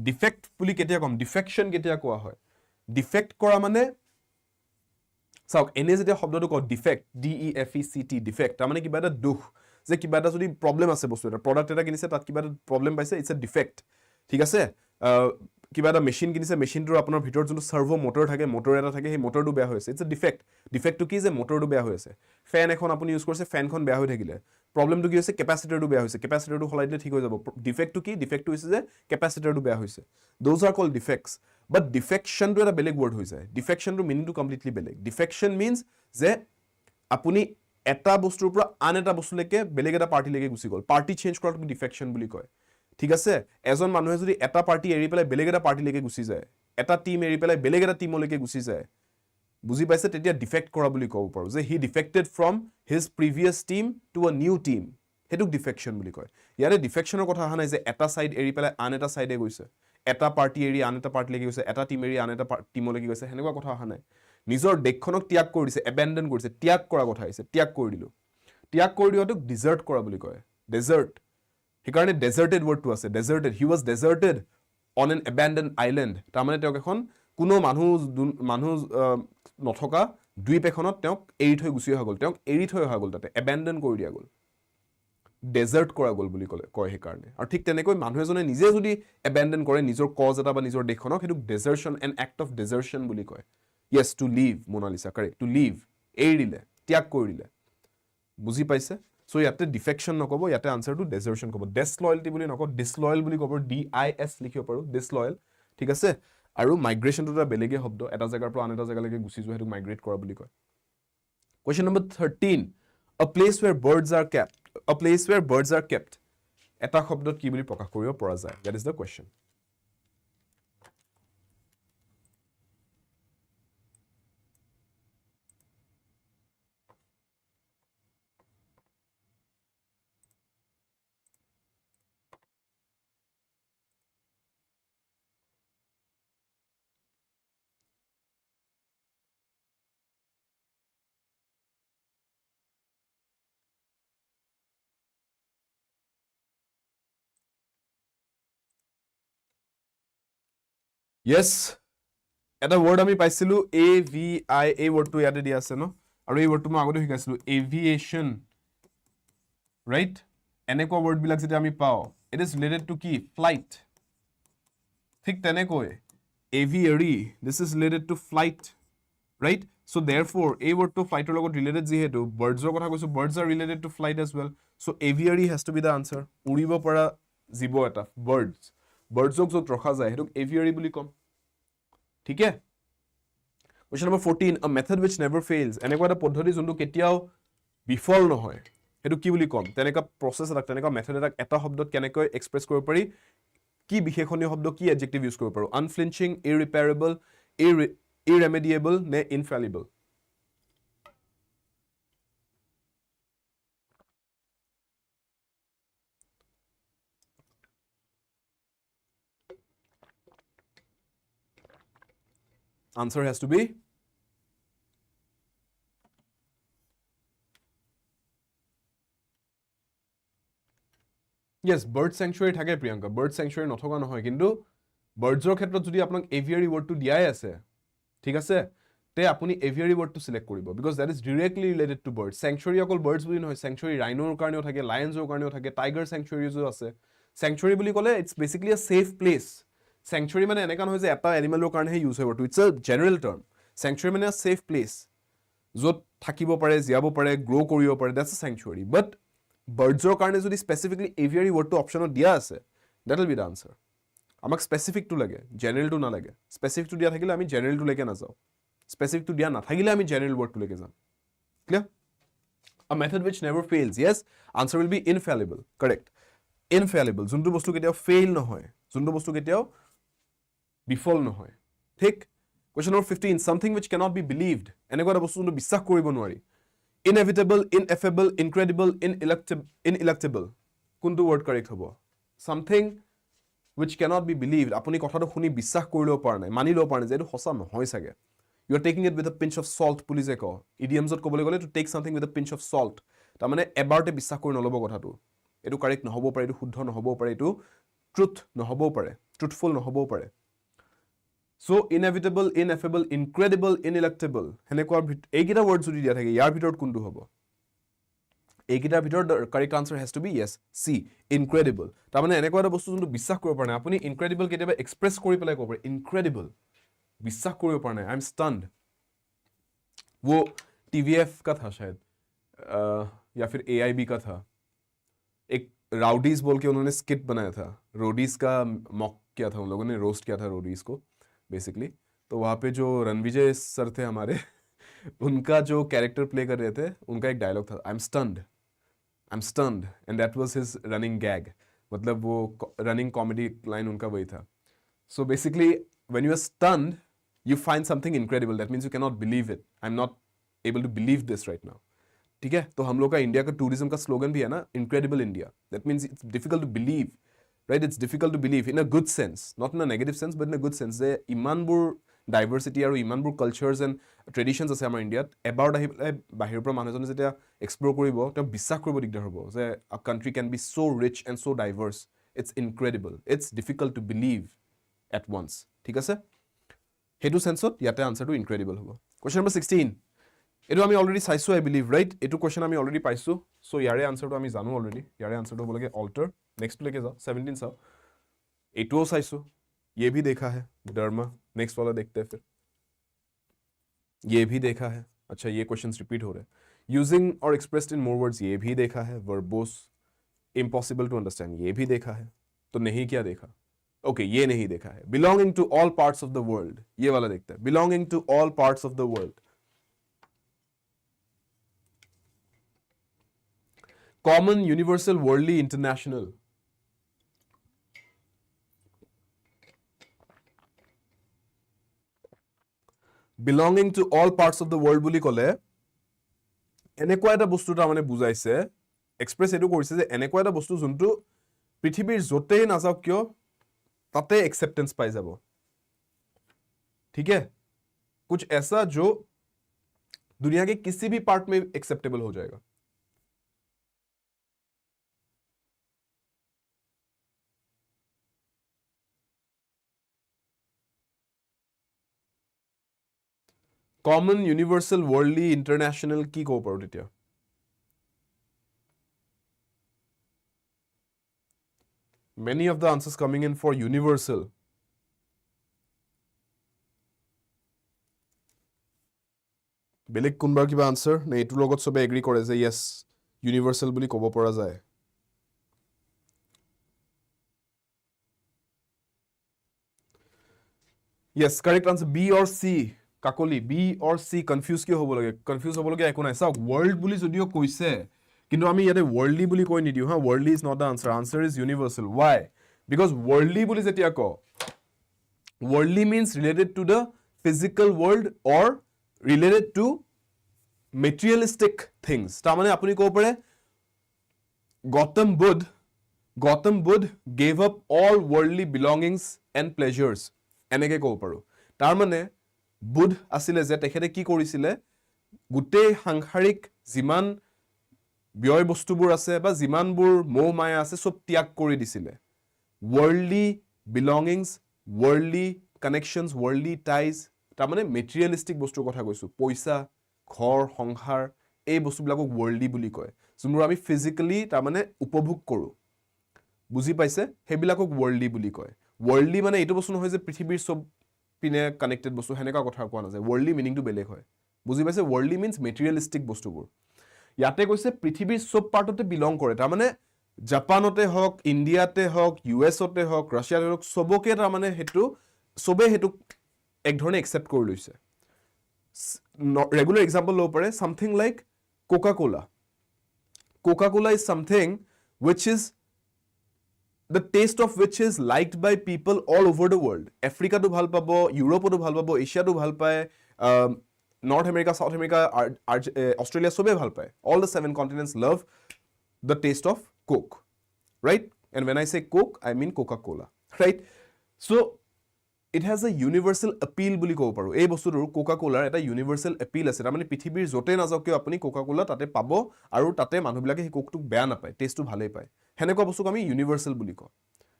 defect বুলি কেতিয়া কম defection কেতিয়া কোৱা হয় defect কৰা মানে চাওক এনে যেতিয়া শব্দটো কও defect DEFECT defect তাৰ মানে কিবা এটা দুখ যে কিবা এটা যদি প্ৰবলেম আছে বস্তু এটা প্ৰডাক্ট এটা কিনিছে তাত কিবা এটা প্ৰবলেম পাইছে it's a defect ঠিক আছে কিবা এটা মেচিন কিনিছে মেচিনটোৰ আপোনাৰ ভিতৰত যোনটো চাৰ্ভো মটৰ থাকে মটৰ এটা থাকে সেই মটৰটো বেয়া হৈ আছে ইটস এ ডিফেক্ট ডিফেক্টটো কি যে মটৰটো বেয়া হৈ আছে ফেন এখন আপুনি ইউজ কৰিছে ফেনখন বেয়া হৈ থাকিলে প্ৰবলেমটো কি হৈছে কেপাচিটৰটো বেয়া হৈছে কেপাচিটৰটো সলাই দিলে ঠিক হৈ যাব ডিফেক্টটো কি ডিফেক্টটো হৈছে যে কেপাচিটৰটো বেয়া হৈছে দোজ আৰ কল্ড ডিফেক্টছ বাট ডিফেকশ্যনটো এটা বেলেগ ৱৰ্ড হৈ যায় ডিফেকশ্যনটো মিনিংটো কমপ্লিটলি বেলেগ ডিফেকশ্যন মিনছ যে আপুনি এটা বস্তুৰ পৰা আন এটা বস্তুলৈকে বেলেগ এটা পাৰ্টিলৈকে গুচি গ'ল পাৰ্টি চেঞ্জ কৰাটো ডিফেকশ্যন বুলি কয় ঠিক আছে এজন মানুহে যদি এটা পাৰ্টি এৰি পেলাই বেলেগ এটা পাৰ্টিলৈকে গুচি যায় এটা টিম এৰি পেলাই বেলেগ এটা টিমলৈকে গুচি যায় বুজি পাইছে তেতিয়া ডিফেক্ট কৰা বুলি ক'ব পাৰোঁ যে he defected from his previous team to a new team সেইটোক ডিফেকশ্যন বুলি কয় ইয়াৰে ডিফেকশ্যনৰ কথা অহা নাই যে এটা ছাইড এৰি পেলাই আন এটা ছাইডে গৈছে এটা পাৰ্টি এৰি আন এটা পাৰ্টিলৈকে গৈছে এটা টিম এৰি আন এটা টিমলৈকে গৈছে সেনেকুৱা কথা অহা নাই নিজৰ দেশখনক ত্যাগ কৰি দিছে এবেণ্ডন কৰিছে ত্যাগ কৰা কথা আহিছে ত্যাগ কৰি দিলোঁ ত্যাগ কৰি দিয়াটোক ডিজাৰ্ট কৰা বুলি কয় ডেজাৰ্ট সেইকাৰণে ডেজাৰ্টেড ৱৰ্ডটো আছে deserted he was deserted on an abandon island তাৰমানে তেওঁক এখন কোনো মানুহ নথকা দ্বীপ এখনত তেওঁক এৰি থৈ গুচি অহা গ'ল তেওঁক এৰি থৈ অহা গ'ল তাতে এবেণ্ডন কৰি দিয়া গ'ল ডেজাৰ্ট কৰা গ'ল বুলি কয় সেইকাৰণে আৰু ঠিক তেনেকৈ মানুহ এজনে নিজে যদি এবেণ্ডন কৰে নিজৰ কজ এটা বা নিজৰ দেশখনক সেইটোক desertion an act of desertion বুলি কয় yes to leave Monalisa correct to leave এৰি দিলে ত্যাগ কৰি দিলে বুজি পাইছে চ' ইয়াতে ডিফেকশ্যন নক'ব ইয়াতে আনচাৰটো ডেজাৰ্টশ্যন ক'ব ডিছলয়েলটি বুলি নকওঁ ডিছলয়েল বুলি ক'ব DIS লিখিব পাৰোঁ ডিছলয়েল ঠিক আছে আৰু মাইগ্ৰেশ্যনটো এটা বেলেগে শব্দ এটা জেগাৰ পৰা আন এটা জেগালৈকে গুচি যোৱা সেইটোক মাইগ্ৰেট কৰা বুলি কয় question number 13 a place where birds are kept এটা শব্দত কি বুলি প্ৰকাশ কৰিব পৰা যায় that is the question yes এটা ৱৰ্ড আমি পাইছিলো AVI এই ৱৰ্ডটো ইয়াতে দিয়া আছে ন আৰু এই ৱৰ্ডটো মই আগতে শিকাইছিলো এভিয়েশ্যন ৰাইট এনেকুৱা ৱৰ্ডবিলাক যেতিয়া আমি পাওঁ ইট ইজ ৰিলেটেড টু কি ফ্লাইট ঠিক তেনেকৈ aviary this is related to flight right so' therefore এই ৱৰ্ডটো ফ্লাইটৰ লগত ৰিলেটেড যিহেতু বাৰ্ডছৰ কথা কৈছো birds are related to flight as well so' aviary has to be the answer উৰিব পৰা জীৱ এটা বাৰ্ডছক য'ত ৰখা যায় সেইটোক এভিয়াৰী বুলি ক'ম ঠিক আছে Question number 14 a method which never fails এনেকুৱা এটা পদ্ধতি যোনটো কেতিয়াও বিফল নহয় হেতু কি বুলি কম তেনেকা প্ৰসেস এটা তেনেকা মেথড এটা শব্দত কেনেকৈ এক্সপ্ৰেছ কৰিব পাৰি কি বিশেষণীয় শব্দ কি এডজেক্টিভ ইউজ কৰিব পাৰো আনফ্লিঞ্চিং ইৰৰিপেয়াৰেবল ইৰৰেমেডিয়েবল নে ইনফ্যালিবল Answer has to be yes bird sanctuary থাকে প্ৰিয়ংকা bird sanctuary নথকা নহয় কিন্তু birdsৰ ক্ষেত্ৰত যদি আপোনাক aviary word টো দিয়াই আছে ঠিক আছে তে আপুনি aviary word টো সিলেক্ট কৰিব because that is directly related to birds sanctuary অকল birds বুলি নহয় sanctuary rhinoৰ কাৰণেও থাকে lionsৰ কাৰণেও থাকে tiger sanctuariesও আছে sanctuary বুলি ক'লে it's basically a safe place sanctuary মানে এনেকা নহয় যে এটা এনিমেলৰ কাৰণেহে ইউজ হ'ব it's a general term sanctuary মানে a safe place য'ত থাকিব পাৰে জিয়াব পাৰে গ্ৰো কৰিব পাৰে that's a sanctuary but birdsৰ কাৰণে যদি স্পেসিফিকলি aviary word টো অপচনত দিয়া আছে that will be the answer আমাক স্পেসিফিক টো লাগে জেনাৰেল টো না লাগে স্পেসিফিক টো দিয়া থাকিলে আমি জেনাৰেল টো লৈকে না যাও স্পেসিফিক টো দিয়া না থাকিলে আমি জেনাৰেল word টো লৈকে যাম clear a method which never fails yes answer will be infallible correct infallible যোনটো বস্তু কেতিয়াও ফেইল নহয় যোনটো বস্তু কেতিয়াও বিফল নহয় ঠিক question number 15 something which cannot be believed এনেকুৱা এটা বস্তু যোনটো বিশ্বাস কৰিব নোৱাৰি inevitable ineffable incredible ineluctable কোনটো word correct হ'ব something which cannot be believed আপুনি কথাটো শুনি বিশ্বাস কৰিব পৰা নাই মানি লব পৰা নাই যে এটো সঁচা নহয় সাগে you are taking it with a pinch of salt পুলিজে কয় idioms ত ক'বলৈ গ'লে to take something with a pinch of salt তাৰ মানে এবাৰতে বিশ্বাস কৰি নলব কথাটো এটো কাৰেক্ট নহব পাৰে এটো শুদ্ধ নহব পাৰে এটো ট্ৰুথ নহব পাৰে ট্ৰুথফুল নহব পাৰে so inevitable ineffable incredible ineluctable হেনেকুৱা এইকেইটা word যদি দিয়া থাকে ইয়াৰ ভিতৰত কোনটো হ'ব এইকেইটাৰ ভিতৰত correct answer has to be yes she incredible তাৰমানে এনেকুৱা এটা বস্তু যোনটো বিশ্বাস কৰিব পৰা নাই আপুনি ইনক্ৰেডিবল কেতিয়াবা এক্সপ্ৰেছ কৰি পেলাই ক'ব পাৰে ইনক্ৰেডিবল বিশ্বাস কৰিব পৰা নাই আই এম ষ্টান্ড वो TVF का था शायद या फिर AIB का था एक राउडीज बोल के उन्होंने स्किट बनाया था रोडीज का मॉक किया था उन लोगों ने रोस्ट किया था रोडीज को बेसिकली तो वहाँ पे जो रणविजय सर थे हमारे उनका जो कैरेक्टर प्ले कर रहे थे उनका एक डायलॉग था I am stunned and that was his running gag मतलब वो रनिंग कॉमेडी लाइन उनका वही था so basically when you are stunned you find something incredible that means you cannot believe it I'm not able to believe this right now ठीक है तो हम लोग का इंडिया का टूरिज्म का स्लोगन भी है ना incredible India that means it's difficult to believe right it's difficult to believe in a good sense not in a negative sense but in a good sense যে ইমানবোৰ ডাইভাৰ্চিটি আৰু ইমানবোৰ কালচাৰছ and traditions আছে আমাৰ ইণ্ডিয়াত এবাৰ আহি পেলাই বাহিৰৰ পৰা মানুহজনে যেতিয়া এক্সপ্ল'ৰ কৰিব তেওঁ বিশ্বাস কৰিব দিগদাৰ হ'ব যে a country can be so' rich and so' diverse it's incredible it's difficult to believe at once ঠিক আছে সেইটো সেন্সত ইয়াতে আনসাৰটো ইনক্ৰেডিবল হ'ব কোৱেশ্চন নম্বৰ 16 এটো আমি অলৰেডি চাইছো আই বিলিভ ৰাইট এটো কোৱেশ্চন আমি অলৰেডি পাইছো সো ইয়াৰে আনসাৰটো আমি জানো অলৰেডি ইয়াৰে আনসাৰটো হ'ব লাগে অল্টাৰ নেক্সট লেকে যাও 17 চাও এটোও চাইছো ये भी देखा है डर्मा नेक्स्ट वाला देखते हैं फिर ये भी देखा है अच्छा ये क्वेश्चंस रिपीट हो रहे हैं यूजिंग और एक्सप्रेस्ड इन मोर वर्ड्स ये भी देखा है वर्बोस इम्पॉसिबल टू अंडरस्टैंड ये भी देखा है तो नहीं क्या देखा ओके ये नहीं देखा है belonging to all parts of the world ये वाला देखते हैं belonging to all parts of the world common universal worldly international belonging to all parts of the world বুলি ক'লে এনেকুৱা এটা বস্তু তাৰমানে বুজাইছে এক্সপ্ৰেছ এটো কৰিছে যে এনেকুৱা এটা বস্তু যোনটো পৃথিৱীৰ যতেই নাযাওক কিয় ताते एक्सेप्टेंस पाई जाबो ठीक है कुछ ऐसा जो दुनिया के किसी भी पार्ट में एक्सेप्टेबल हो जाएगा कॉमन यूनिवर्सल वर्ल्डली इंटरनेशनल की को पारो তেতিয়া Many of the answers coming in for universal. বেলেগ কোনবা কিবা আনসাৰ নে এটো লগত সবে এগ্ৰি কৰে যে yes universal বুলি ক'ব পৰা যায় yes correct answer B or C Kakoli B or C confuse কিয় হ'ব লাগে confuse হ'ব লাগে একো নাই চাওক world বুলি যদিও কৈছে কিন্তু আমি ইয়াতে worldly বুলি কৈ নিদিও হা worldly is not the answer is universal why because worldly বুলি যেতিয়া ক worldly means related to the physical world or related to materialistic things তা মানে আপুনি ক'ব পাৰে Gautam Buddha gave up all worldly belongings and pleasures এনেকে ক'ব পাৰো তাৰ মানে বুদ্ধ আছিল যে তেখেতে কি কৰিছিলে গুটেই সাংসাৰিক যিমান ব্যয় বস্তুবোৰ আছে বা যিমানবোৰ মোহ মায়া আছে সব ত্যাগ কৰি দিছিলে worldly belongings worldly connections worldly ties তাৰ মানে materialistic বস্তুৰ কথা কৈছো পইচা ঘৰ সংসাৰ এই বস্তুবিলাকক worldly বুলি কয় যোনবোৰ আমি ফিজিক্যালি তাৰ মানে উপভোগ কৰো বুজি পাইছে হেবিলাকক worldly বুলি কয় worldly মানে এইটো বস্তু নহয় যে পৃথিৱীৰ সব পিনে কানেক্টেড বস্তু হেনেকা কথা কোৱা নাযায় worldly মিনিংটো বেলেগ হয় বুজি পাইছে worldly means materialistic বস্তুবোৰ ইয়াতে কৈছে পৃথিৱীৰ সব পাৰ্টতে বিলং কৰে তাৰ মানে জাপানতে হক ইন্ডিয়াতে হক ইউএছতে হক ৰাছিয়াতে হক সবকে তাৰ মানে হেতু সবে হেতু এক ধৰণে একসেপ্ট কৰি লৈছে ৰেগুলাৰ এক্সাম্পল লও পাৰে something like Coca-Cola is something which is the taste of which is liked by people all over the world Africa to ভাল পাব ইউৰোপ to ভাল পাব এছিয়া to ভাল পায় North America, South America, Australia, sobe bhal paye. All the 7 continents love the taste of Coke, right? And when I say Coke, I mean Coca-Cola, right? So it has a universal appeal বুলি ক'ব পাৰো এই বস্তুটোৰ Coca-Cola এটা universal appeal আছে তাৰ মানে পৃথিৱীৰ যতে নাযাওক কিয় আপুনি Coca-Cola তাতে পাব আৰু তাতে মানুহবিলাকে সেই কোকটো বেয়া নাপায় টেষ্টটো ভালেই পায় হেনেকুৱা বস্তুক আমি universal বুলি কওঁ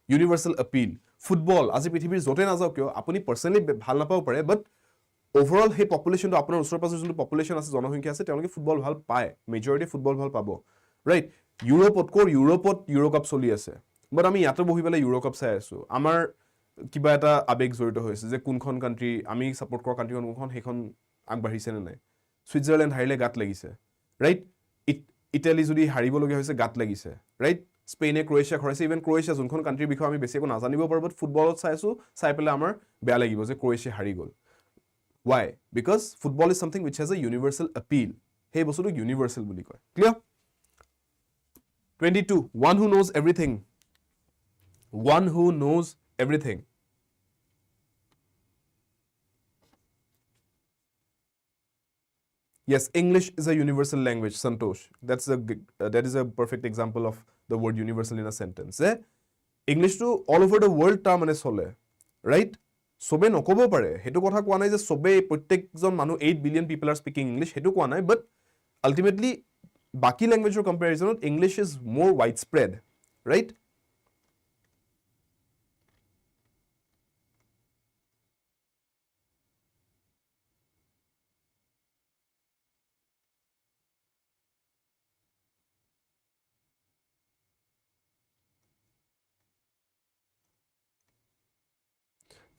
universal appeal ফুটবল আজি পৃথিৱীৰ যতে নাযাওক কিয় আপুনি পাৰ্সোনালি ভাল নাপাব পাৰে বাট overall hey population to আপোনাৰ ওচৰ পাছৰ যোনটো population আছে জনসংখ্যা আছে তেওঁলোকে ফুটবল ভাল পায় majority ফুটবল ভাল পাব ৰাইট ইউৰোপত ইউৰোকাপ চলি আছে বাট আমি ইয়াতে বহি পেলাই ইউৰোকাপ চাই আছো আমাৰ কিবা এটা আবেগ জড়িত হৈছে যে কোনখন কাণ্ট্ৰি আমি ছাপোৰ্ট কৰা কাণ্ট্ৰিখন কোনখন সেইখন আগবাঢ়িছে নে নাই ছুইজাৰলেণ্ড হাৰিলে গাত লাগিছে ৰাইট ইটালী যদি হাৰিবলগীয়া হৈছে গাত লাগিছে ৰাইট স্পেইনে ক্ৰ'য়েছিয়াক হৰাইছে ইভেন ক্ৰ'য়েছিয়া যোনখন কাণ্ট্ৰিৰ বিষয়ে আমি বেছি একো নাজানিব পাৰোঁ বাট ফুটবলত চাইছোঁ চাই পেলাই আমাৰ বেয়া লাগিব যে ক্ৰ'য়েছিয়া হাৰি গ'ল Y because football is something wish has a universal appeal সেই বস্তুটো ইউনিভাৰ্চেল বুলি কয় clear 22 one who knows everything Yes, English is a universal language, Santosh. That is a perfect example of the word universal in a sentence. English to all over the world ta mane chole, right? Sobe nokobo pare. Hetu kotha koa nai je sobe prottekjon manu 8 billion people are speaking English. Hetu koa nai, but ultimately baki language comparison English is more widespread, right?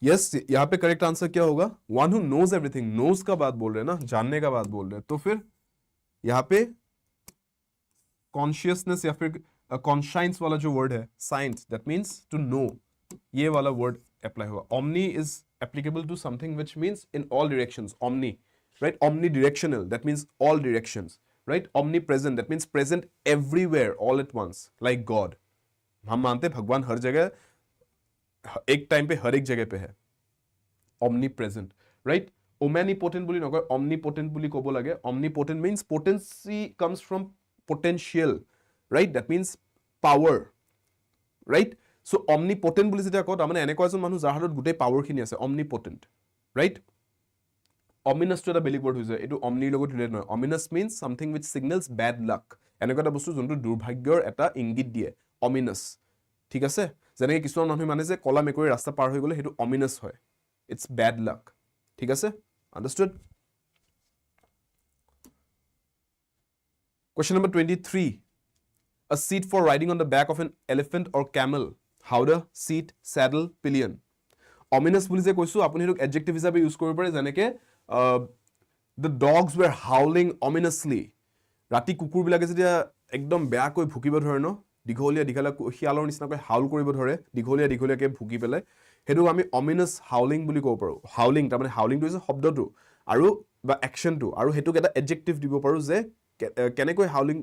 Yes यहाँ पे correct answer क्या होगा one who knows everything knows का बात बोल रहे हैं ना जानने का बात बोल रहे हैं तो फिर यहाँ पे कॉन्शियसनेस या फिर कॉन्शाइंस वाला जो वर्ड है science that means to know ये वाला वर्ड अप्लाई होगा omni is applicable to something which means in all directions omni right omnidirectional that means all directions right omnipresent that means present everywhere all at once like God हम मानते हैं भगवान हर जगह एक time पे हर एक जगह पे है omnipresent right omnipotent বুলি নকয় omnipotent বুলি ক'ব লাগে omnipotent means potency comes from potential right that means power right so omnipotent বুলি যেতিয়া কওঁ তাৰমানে এনেকুৱা এজন মানুহ যাৰ হাতত গোটেই পাৱাৰ খিনি আছে omnipotent right ominous to এটা বেলেগ word হৈছে এটো omni লগত ৰিলেটেড নহয় ominous means something which signals bad luck এনেকুৱা এটা বস্তু যোনটো দুৰ্ভাগ্যৰ এটা ইংগিত দিয়ে ominous ঠিক আছে যেনেকৈ কিছুমান মানুহে মানে যে কলা মেকুৰী ৰাস্তা পাৰ হৈ গ'লে সেইটো ominous হয় it's bad luck ঠিক আছে understood question number 23 a seat for riding on the back of an elephant or camel howdah seat saddle pillion ominous বুলি যে কৈছো আপুনি হেতু adjective হিচাপে ইউজ কৰিব পাৰে যেনেকৈ the dogs were howling ominously ৰাতি কুকুৰ বিলাকে যেতিয়া একদম বেয়াকৈ ভুকিব ধৰে ন দীঘলীয়া শিয়ালৰ নিচিনাকৈ হাউল কৰিব ধৰে দীঘলীয়াকৈ ভুকি পেলাই হেতু আমি ominous howling বুলি ক'ব পাৰো howling তাৰমানে howling টো হৈছে শব্দটো আৰু বা একচনটো আৰু হেতুক এটা adjective দিব পাৰো যে কেনেকৈ howling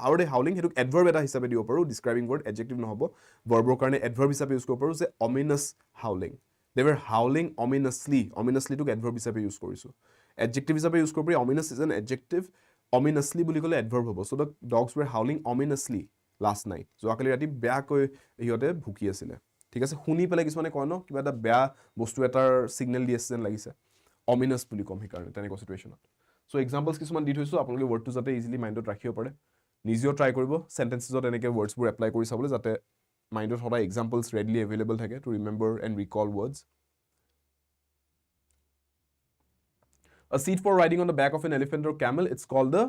how they howling Hetuk adverb এটা হিচাপে দিব পাৰো describing word adjective নহব verbৰ কাৰণে adverb হিচাপে ইউজ কৰিব পাৰো যে ominous howling they were howling ominously টোক adverb হিচাপে ইউজ কৰিছো adjective হিচাপে ইউজ কৰিব পাৰি ominous is an adjective ominously বুলি ক'লে adverb হ'ব so the dogs were howling ominously last night যোৱাকালি ৰাতি বেয়াকৈ ইহঁতে ভুকি আছিল ঠিক আছে শুনি পেলাই কিছুমানে কয় ন কিবা এটা বেয়া বস্তু এটাৰ সিগনেল দি আছে যেন লাগিছে ominous বুলি কম সেইকাৰণে তেনেকুৱা সিচুৱেচনত সো এক্সাম্পলস কিছুমান দি থৈছো আপোনালোকে ওয়াৰ্ডটো যাতে ইজিলি মাইন্ডত ৰাখিব পাৰে নিজেও ট্ৰাই কৰিব সেন্টেন্সেছত এনেকে ওয়াৰ্ডছবোৰ এপ্লাই কৰি চাবলৈ যাতে মাইন্ডত সদায় এক্সাম্পলস ৰেডলি এভেইলেবল থাকে to remember and recall words A seat for riding on the back of an elephant or camel it's called the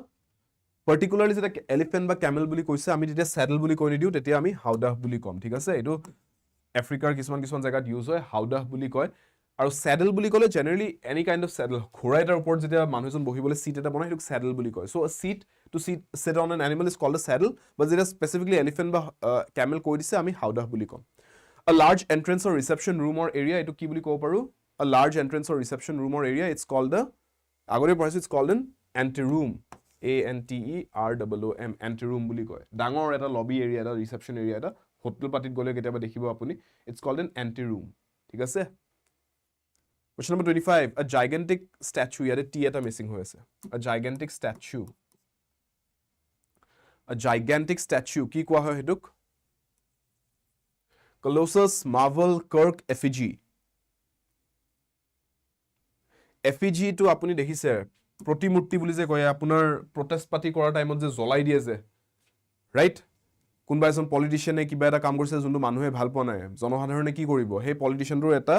particularly যেটা elephant বা camel বুলি কৈছে আমি যেতিয়া saddle বুলি কৈ নিদিও তেতিয়া আমি howdah বুলি কম ঠিক আছে এটো আফ্ৰিকাৰ কিছুমান জায়গাত ইউজ হয় howdah বুলি কয় আৰু saddle বুলি ক'লে generally any kind of saddle ঘোঁৰা এটাৰ ওপৰত যেতিয়া মানুহজন বহিবলৈ seat এটা বনায় হেতুক saddle বুলি কয় so a seat to sit on an animal is called a saddle but যেতিয়া specifically elephant বা camel কৈ দিছে আমি howdah বুলি কম a large entrance or reception room or area এটো কি বুলি ক'ব পাৰো a large entrance or reception room or area it's called the আগৰে পঢ়াইছো it's called an anteroom ANTEROOM anteroom বুলি কয় ডাঙৰ এটা লবি এৰিয়া এটা ৰিসেপশন এৰিয়া এটা হোটেল পাৰ্টিত গলে কেতিয়াবা দেখিব আপুনি it's called an anteroom ঠিক আছে question number 25 a gigantic statue ইয়াতে টি এটা মিসিং হৈ আছে a gigantic statue কি কোৱা হয় Hetuk colossus marvel kirk effigy টো আপুনি দেখিছে প্ৰতিমূৰ্তি বুলি যে কয় আপোনাৰ প্ৰটেষ্ট পাৰ্টি কৰাৰ টাইমত যে জ্বলাই দিয়ে যে ৰাইট কোনবা এজন পলিটিশিয়ানে কিবা এটা কাম কৰিছে যোনটো মানুহে ভাল পোৱা নাই জনসাধাৰণে কি কৰিব সেই পলিটিশিয়ানটোৰ এটা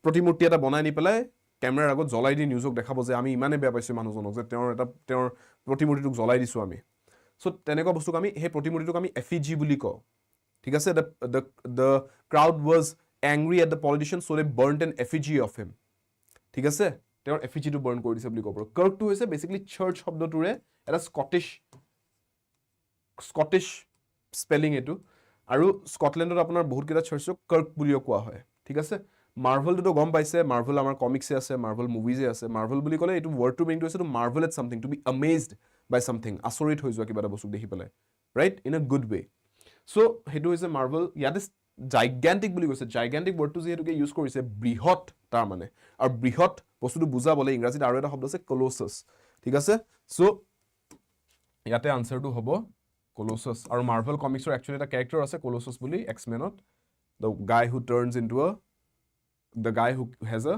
প্ৰতিমূৰ্তি এটা বনাই নি পেলাই ক্যামেৰাৰ আগত জ্বলাই দি নিউজক দেখাব যে আমি ইমানে বেয়া পাইছো মানুহজনক যে তেওঁৰ প্ৰতিমূৰ্তিটোক জ্বলাই দিছো আমি সো তেনেকুৱা বস্তুক আমি সেই প্ৰতিমূৰ্তিটোক আমি এফিজি বুলি কওঁ ঠিক আছে the crowd was angry at the politician so they burnt an effigy of him ঠিক আছে তেওঁৰ এফিজিটো বাৰ্ণ কৰি দিছে বুলি ক'ব পাৰোঁ কাৰ্কটো হৈছে বেসিক্যালি চাৰ্চ শব্দটোৰে এটা স্কটিশ স্পেলিং এটো আৰু স্কটলেণ্ডত আপোনাৰ বহুত কেইটা চাৰ্চক কাৰ্ক বুলিও কোৱা হয় ঠিক আছে মাৰ্ভেলটো গম পাইছে মাৰ্ভেল আমাৰ কমিক্সে আছে মাৰ্ভেল মুভিজে আছে মাৰ্ভেল বুলি ক'লে এইটো ৱৰ্ডটো মিনিংটো হৈছে to marvel at something to be amazed by something আচৰিত হৈ যোৱা কিবা এটা বস্তু দেখি পেলাই right in a good way so সেইটো হৈছে মাৰ্ভেল ইয়াতে জাইগেন্টিক বুলি কৈছে জাইগেন্টিক ৱৰ্ডটো যিহেতুকে ইউজ কৰিছে বৃহৎ তাৰ মানে আৰু বৃহৎ বস্তুটো বুজাবলৈ ইংৰাজীত আৰু এটা শব্দ আছে কলোচাছ ঠিক আছে সো ইয়াতে আনসাৰটো হ'ব কলোচাছ আৰু মাৰ্ভেল কমিক্সৰ একচুৱেলি এটা ক্যাৰেক্টাৰ আছে কলোচাছ বুলি এক্সমেনত the guy who turns into the guy who has a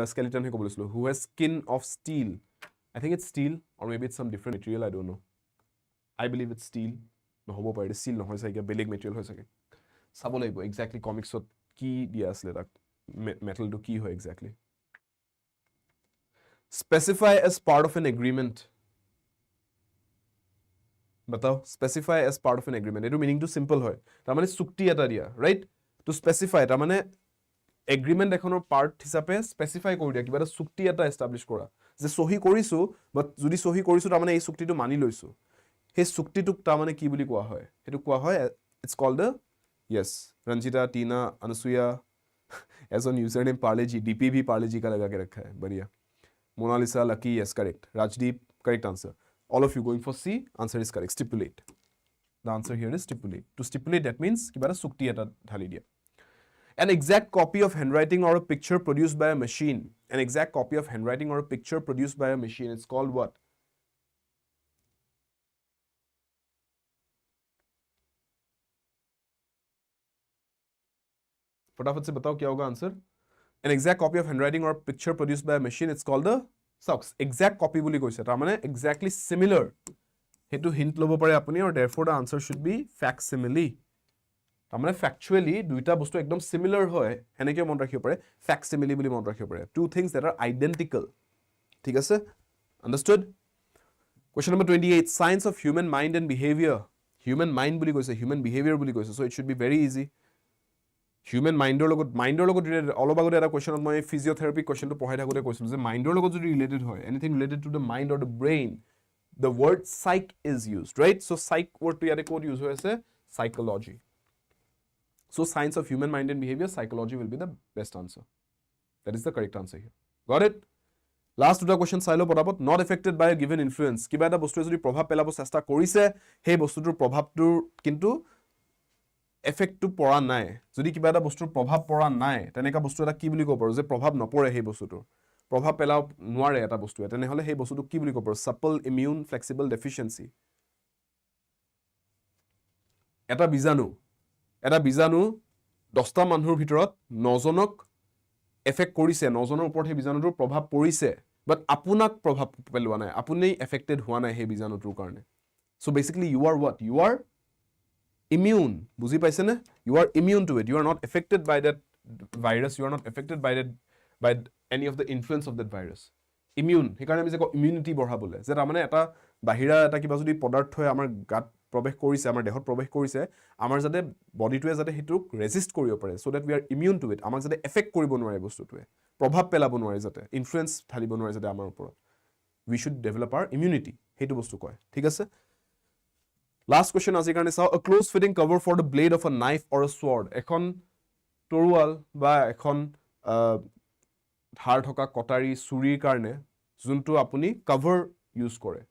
skeleton who has skin of steel I think it's steel or maybe it's some different material I don't know I believe it's steel no hobo pare steel no hoy sake beleg material hoy sake sabo laibo exactly comics ot ki dia asle tak metal to ki hoy exactly specify as part of an agreement बताओ specify as part of an agreement এটো meaning to simple হয় তাৰ মানে চুক্তি এটা দিয়া right to specify তাৰ মানে এগ্ৰিমেন্ট এখনৰ পাৰ্ট হিচাপে স্পেসিফাই কৰি দিয়া কিবা এটা চুক্তি এটা এস্টাবলিশ কৰা যে সহি কৰিছো বাট যদি সহি কৰিছো তাৰ মানে এই চুক্তিটো মানি লৈছো সেই চুক্তিটোক তাৰ মানে কি বুলি কোৱা হয় হেতু কোৱা হয় it's called the yes Ranjita Tina Anusuya as on username parleji dpv parleji का लगा के रखा है बढ़िया Monalisa Lucky yes correct rajdeep correct answer all of you going for C answer is correct stipulate the answer here is stipulate to stipulate that means kiba eta sukti eta dhali dia an exact copy of handwriting or a picture produced by a machine an exact copy of handwriting or a picture produced by a machine it's called what फटाफट से बताओ क्या होगा answer an exact copy of handwriting or a picture produced by a machine it's called the socks exact copy বুলি কৈছে তাৰ মানে exactly similar হেতু hint লব পাৰে আপুনি আৰু therefore the answer should be facsimile তাৰ মানে factually দুইটা বস্তু একদম similar হয় হেনেকে মন ৰাখিব পাৰে facsimile বুলি মন ৰাখিব পাৰে two things that are identical ঠিক আছে understood question number 28 science of human mind and behavior human mind বুলি কৈছে human behavior বুলি কৈছে so it should be very easy human mindৰ লগত অলপ আগতে এটা কোৱেশ্চনত মই ফিজিঅথেৰাপি কোৱেশ্চনটো পঢ়াই থাকোতে কৈছিলো যে মাইণ্ডৰ লগত যদি ৰিলেটেড হয় anything related to the mind or the brain the word psych is used right so psych ৱৰ্ডটো ইয়াতে ক'ত ইউজ হৈ আছে psychology so science of human mind and behaviour psychology will be the best answer that is the correct answer here got it last দুটা question চাই লও পটাপট not affected by given influence কিবা এটা বস্তুৱে যদি প্ৰভাৱ পেলাব চেষ্টা কৰিছে সেই বস্তুটোৰ প্ৰভাৱটোৰ কিন্তু এফেক্টটো পৰা নাই যদি কিবা এটা বস্তুৰ প্ৰভাৱ পৰা নাই তেনেকা বস্তু এটা কি বুলি ক'ব পাৰো যে প্ৰভাৱ নপৰে সেই বস্তুটোৰ প্ৰভাৱ পেলাব নোৱাৰে এটা বস্তুৱে তেনেহলে সেই বস্তুটো কি বুলি ক'ব পাৰো সাপল ইমিউন ফ্লেক্সিবল ডেফিচিয়েন্সি এটা বীজাণু 10টা মানুহৰ ভিতৰত 9জনক এফেক্ট কৰিছে 9জনৰ ওপৰত সেই বীজাণুটোৰ প্ৰভাৱ পৰিছে বাট আপোনাক প্ৰভাৱ পেলোৱা নাই আপুনি এফেক্টেড হোৱা নাই সেই বীজাণুটোৰ কাৰণে so basically you are what you are immune বুজি পাইছে নে you are immune to it you are not affected by that virus you are not affected by any of the influence of that virus immune সেইকাৰণে আমি যে immunity বঢ়াবলে যে তাৰ মানে এটা বাহিৰা এটা কিবা যদি পদাৰ্থই আমাৰ গাত প্ৰৱেশ কৰিছে আমাৰ দেহত প্ৰৱেশ কৰিছে আমাৰ যাতে বডিটোৱে যাতে হিটোক ৰেজিষ্ট কৰিব পাৰে so that we are immune to it আমাক যাতে এফেক্ট কৰিব নোৱাৰে বস্তুটোৱে প্ৰভাৱ পেলাব নোৱাৰে যাতে ইনফ্লুৱেঞ্চ ঢালিব নোৱাৰে যাতে আমাৰ ওপৰত we should develop our immunity হেতু বস্তু কয় ঠিক আছে Last question আজিৰ কাৰণে চাও a close fitting cover for the blade of a knife or a sword এখন তৰোৱাল বা এখন ধাৰ থকা কটাৰী চুৰিৰ কাৰণে যোনটো আপুনি কভাৰ ইউজ কৰে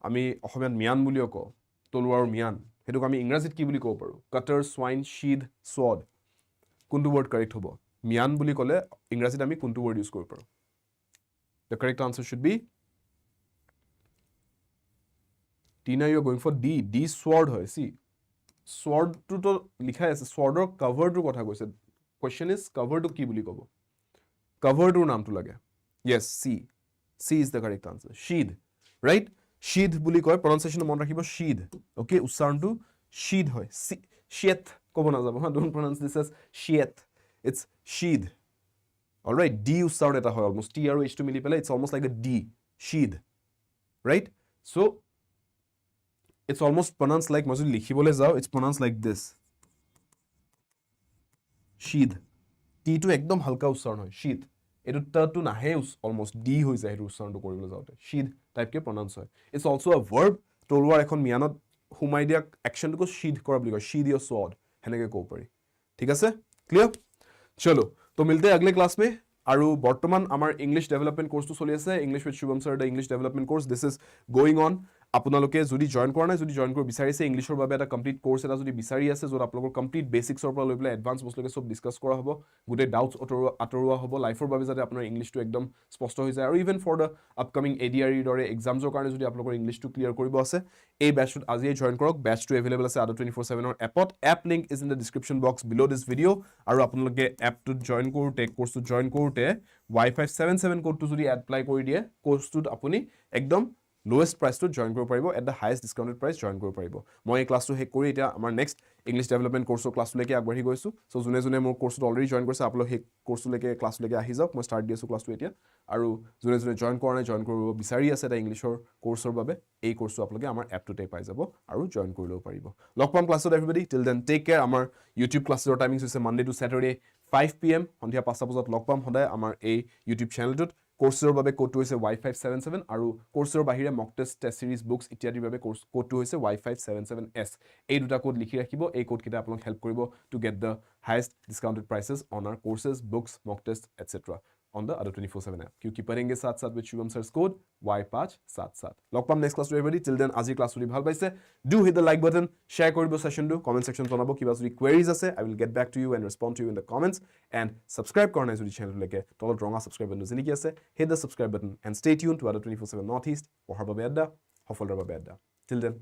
আমি অসমীয়াত মিয়ান বুলিও কওঁ তলোৱাৰৰ মিয়ান হেতুক আমি ইংৰাজীত কি বুলি ক'ব পাৰো কাটাৰ সোৱাইন sheath sword কোনটো ৱৰ্ড কাৰেক্ট হ'ব মিয়ান বুলি ক'লে ইংৰাজীত আমি কোনটো ৱৰ্ড ইউজ কৰিব পাৰো the correct answer should be Tina, you are going for D. D sword hoy. See, sword to likha ase. Sword or cover to kotha koise. Question is cover to ki buli kobo. Cover to naam to lage. Yes, C. C is the correct answer. Sheath, right? Sheath buli koy. Pronunciation mon rakhibo sheath. Okay, ucharon to sheath hoy. Sheath kobo na jabo. Don't pronounce this as sheath. It's sheath. All right. D ucharon eta hoy almost. T R H to mili pele. It's almost like a D. sheath, right? So it's almost pronounced like, মই যদি লিখিবলৈ যাওঁ, it's pronounced like this. sheath. T টো একদম হালকা উচ্চাৰণ হয়, sheath. এইটো তটো নাহে, অলমোষ্ট ডি হৈ যায় সেইটো উচ্চাৰণটো কৰিবলৈ যাওঁতে, sheath টাইপকে প্ৰনাউন্স হয়. It's also a verb, তলোৱাৰ এখন মিয়ানত সোমাই দিয়া একশ্যনটোকো sheath কৰা বুলি কয়, sheath your sword, সেনেকে ক'ব পাৰি. ঠিক আছে, ক্লিয়াৰ? চলো, তো মিলতে আগলে ক্লাস में. আৰু বৰ্তমান আমাৰ ইংলিছ ডেভেলপমেণ্ট কোৰ্সটো চলি আছে, English with Shubham sir, the English development course. This is going on. আপোনালোকে যদি জইন কৰা নাই, যদি জইন কৰিব বিচাৰিছে, ইংলিছৰ বাবে এটা কমপ্লিট কোৰ্স এটা যদি বিচাৰি আছে, য'ত আপোনালোকৰ কমপ্লিট বেচিক্সৰ পৰা লৈ পেলাই এডভান্স বস্তুলৈকে চব ডিছকাছ কৰা হ'ব, গোটেই ডাউটছ আঁতৰোৱা হ'ব, লাইফৰ বাবে যাতে আপোনাৰ ইংলিছটো একদম স্পষ্ট হৈ যায়, আৰু even for the upcoming ADRE দৰে এক্সামছৰ কাৰণে যদি আপোনালোকৰ ইংলিছটো ক্লিয়াৰ কৰিব আছে, এই বেচটোত আজিয়ে জইন কৰক. বেচটো এভেইলেবল আছে ADRE 24/7 এপত. App link is in the description box bill' this video'. আৰু আপোনালোকে এপটোত জইন কৰোঁতে, কোৰ্সটোত জইন কৰোঁতে Y577 কোডটো যদি এপ্লাই কৰি দিয়ে, কোৰ্সটোত আপুনি একদম লোৱেষ্ট প্ৰাইচটোত জইন কৰিব পাৰিব, at the highest discounted price join কৰিব পাৰিব. মই এই ক্লাছটো শেষ কৰি এতিয়া আমাৰ নেক্সট ইংলিছ ডেভেলপমেণ্ট কোৰ্সৰ ক্লাছলৈকে আগবাঢ়ি গৈছোঁ. চ' যোনে যোনে মোৰ কোৰ্সটোত অলৰেডি জইন কৰিছে, আপোনালোক সেই কোৰ্সলৈকে ক্লাছলৈকে আহি যাওক. মই ষ্টাৰ্ট দি আছোঁ ক্লাছটো এতিয়া. আৰু যোনে যোনে জইন কৰা নাই, জইন কৰিব বিচাৰি আছে এটা ইংলিছৰ কোৰ্সৰ বাবে, এই কোৰ্সটো আপোনালোকে আমাৰ এপটোতে পাই যাব আৰু জইন কৰি ল'ব পাৰিব. লগ পাম ক্লাছত everybody. Till then take care. আমাৰ ইউটিউব ক্লাছৰ টাইমিংছ হৈছে মানডে টু ছেটাৰডে 5 PM, সন্ধিয়া 5টা বজাত লগ পাম সদায় আমাৰ এই ইউটিউব চেনেলটোত. কোৰ্সৰ বাবে কোডটো হৈছে Y577, আৰু কোৰ্সৰ বাহিৰে মক টেষ্ট, টেষ্ট সিৰিজ, বুকছ ইত্যাদিৰ বাবে কোডটো হৈছে Y577S. এই দুটা কোড লিখি ৰাখিব. এই কোডকেইটা আপোনাক হেল্প কৰিব to get the highest discounted prices on our courses, books, mock test etcetera on the ADRE 24/7 app. क्योंकि पढ़ेंगे साथ साथ with Shubham sir's code Y577. লগ পাম next class everybody. Till then আজি ক্লাছ যদি ভাল পাইছে, do hit the like button, share কৰিব সেশনটো, কমেন্ট সেকশন জনাব. কিবা যদি queries আছে, I will get back to you and respond to you in the comments. And subscribe কৰা নাই যদি চেনেলটোলৈকে, তলত ৰঙা subscribe button জিলিকি আছে, hit the subscribe button and stay tuned to ADRE 24/7 Northeast. পঢ়াৰ বাবে আড্ডা, সফলতাৰ বাবে আড্ডা. Till then